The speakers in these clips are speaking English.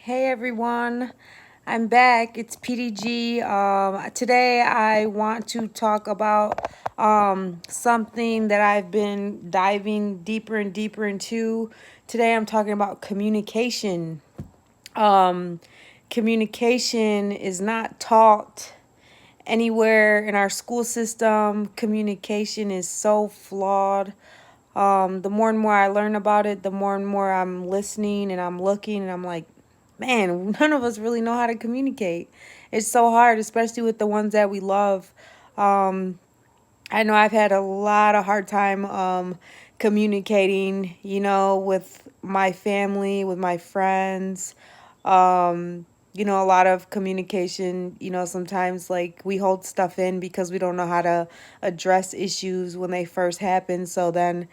Hey everyone, I'm back. It's Petey G. Today I want to talk about something that I've been diving deeper and deeper into. Today I'm talking about communication. Um, Communication is not taught anywhere in our school system. Communication is so flawed. The more and more I learn about it, the more and more I'm listening and I'm looking and I'm like, man, none of us really know how to communicate. It's so hard, especially with the ones that we love. Um, I know I've had a lot of hard time communicating, with my family, with my friends. A lot of communication, sometimes like we hold stuff in because we don't know how to address issues when they first happen. So then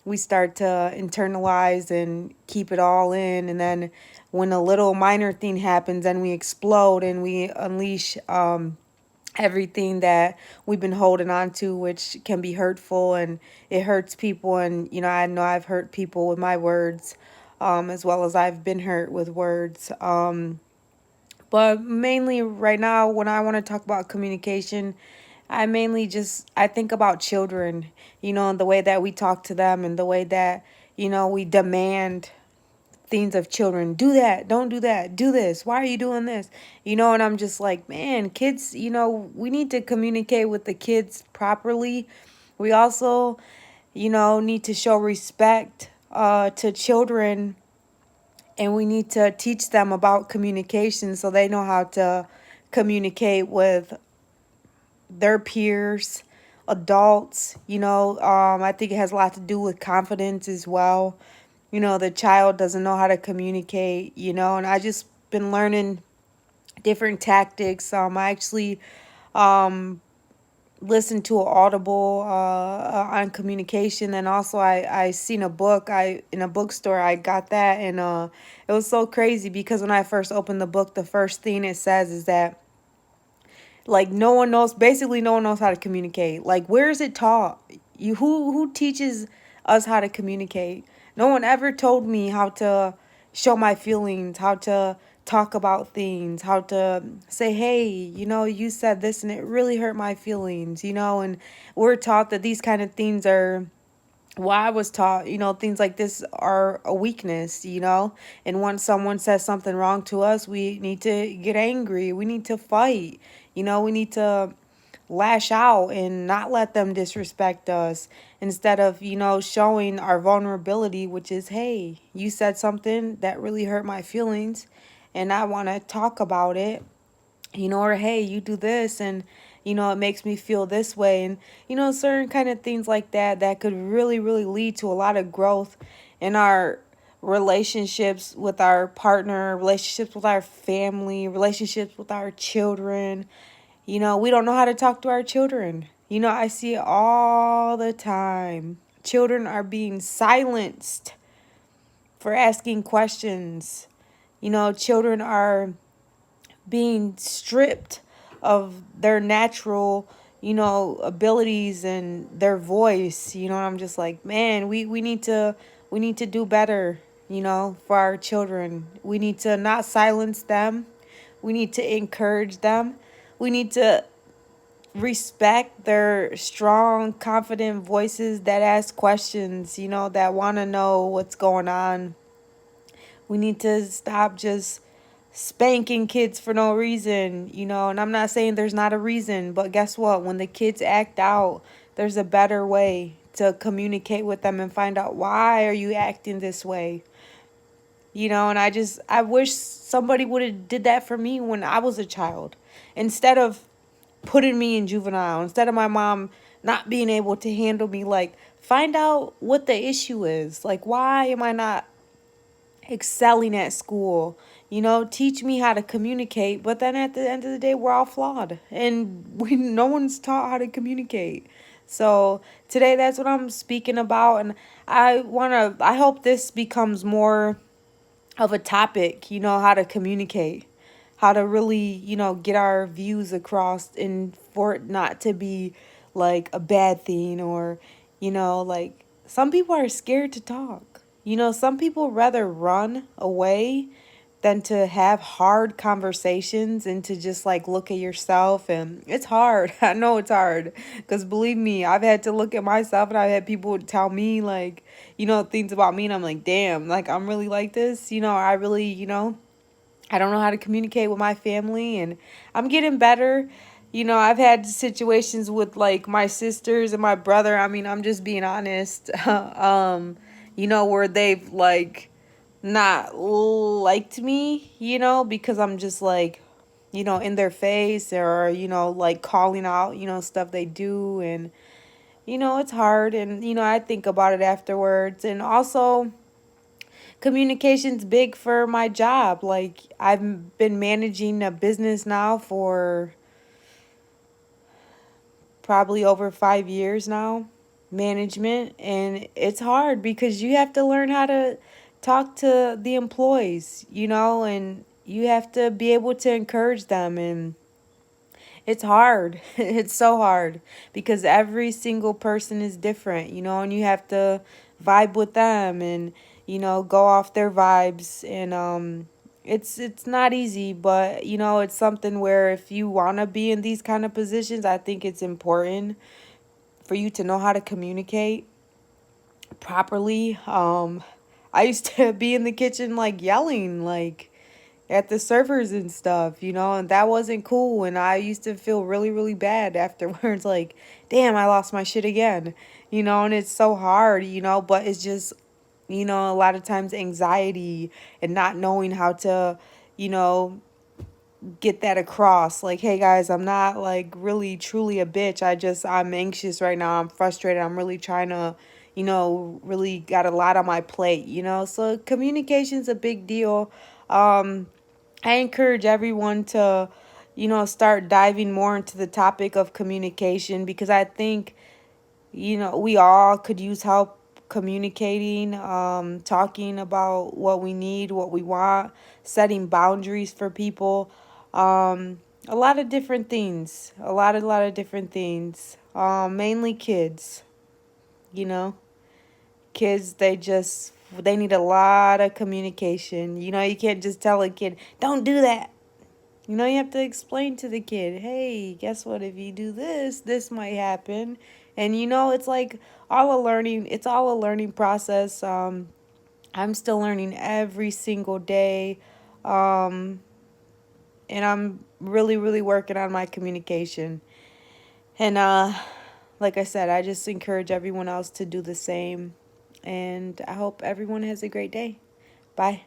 we start to internalize and keep it all in, and then when a little minor thing happens, then we explode and we unleash everything that we've been holding on to, which can be hurtful, and it hurts people. And I know I've hurt people with my words, as well as I've been hurt with words. But mainly right now, when I want to talk about communication, I think about children, and the way that we talk to them and the way that, we demand things of children. Do that, don't do that, do this. Why are you doing this? And I'm just like, man, kids, we need to communicate with the kids properly. We also, need to show respect to children, and we need to teach them about communication so they know how to communicate with their peers, adults. I think it has a lot to do with confidence as well. The child doesn't know how to communicate, and I just been learning different tactics. I actually um listened to an audible on communication, and also I seen a book. I in a bookstore I got that, and it was so crazy because when I first opened the book, the first thing it says is that, like, no one knows how to communicate. Like, where is it taught? Who teaches us how to communicate? No one ever told me how to show my feelings, how to talk about things, how to say, hey, you said this and it really hurt my feelings, and we're taught that these kind of things are, well, I was taught, things like this are a weakness, and once someone says something wrong to us, we need to get angry. We need to fight. We need to lash out and not let them disrespect us, instead of, showing our vulnerability, which is, hey, you said something that really hurt my feelings and I want to talk about it, or hey, you do this and it makes me feel this way. And certain kind of things like that that could really, really lead to a lot of growth in our relationships with our partner, relationships with our family, relationships with our children. We don't know how to talk to our children. I see it all the time. Children are being silenced for asking questions. Children are being stripped of their natural, abilities and their voice. And I'm just like, man, we need to do better, for our children. We need to not silence them. We need to encourage them. We need to respect their strong, confident voices that ask questions, that want to know what's going on. We need to stop just spanking kids for no reason, and I'm not saying there's not a reason, but guess what? When the kids act out, there's a better way to communicate with them and find out, why are you acting this way? And I wish somebody would have did that for me when I was a child, instead of putting me in juvenile, instead of my mom not being able to handle me. Like, find out what the issue is. Like, why am I not excelling at school? Teach me how to communicate. But then at the end of the day, we're all flawed, and no one's taught how to communicate. So today, that's what I'm speaking about, and I hope this becomes more of a topic. How to communicate, how to really, get our views across, and for it not to be like a bad thing, or, like, some people are scared to talk. Some people rather run away than to have hard conversations and to just like look at yourself. And it's hard. I know it's hard because believe me, I've had to look at myself and I've had people tell me like, things about me, and I'm like, damn, like I'm really like this. I really, I don't know how to communicate with my family, and I'm getting better. I've had situations with like my sisters and my brother. I mean, I'm just being honest. Where they've like not liked me, because I'm just like, in their face, or, like calling out, stuff they do. And, it's hard. And, I think about it afterwards. And also, communication's big for my job. Like, I've been managing a business now for probably over 5 years now, management. And it's hard because you have to learn how to talk to the employees, and you have to be able to encourage them. And it's hard. It's so hard because every single person is different, and you have to vibe with them and, go off their vibes. And it's not easy, but it's something where if you want to be in these kind of positions, I think it's important for you to know how to communicate properly. I used to be in the kitchen like yelling like at the servers and stuff, and that wasn't cool. And I used to feel really, really bad afterwards, like, damn, I lost my shit again, and it's so hard, but it's just, a lot of times anxiety and not knowing how to, you know, get that across. Like, hey guys, I'm not like really truly a bitch. I'm anxious right now. I'm frustrated. I'm really trying to, really got a lot on my plate, So communication's a big deal. I encourage everyone to, start diving more into the topic of communication because I think, we all could use help communicating, talking about what we need, what we want, setting boundaries for people, a lot of different things, a lot of different things, mainly kids, you know, kids, they need a lot of communication. You can't just tell a kid, don't do that. You have to explain to the kid, hey, guess what? If you do this, this might happen. And it's like it's all a learning process. I'm still learning every single day. Um, and I'm really, really working on my communication. And like I said, I just encourage everyone else to do the same. And I hope everyone has a great day. Bye.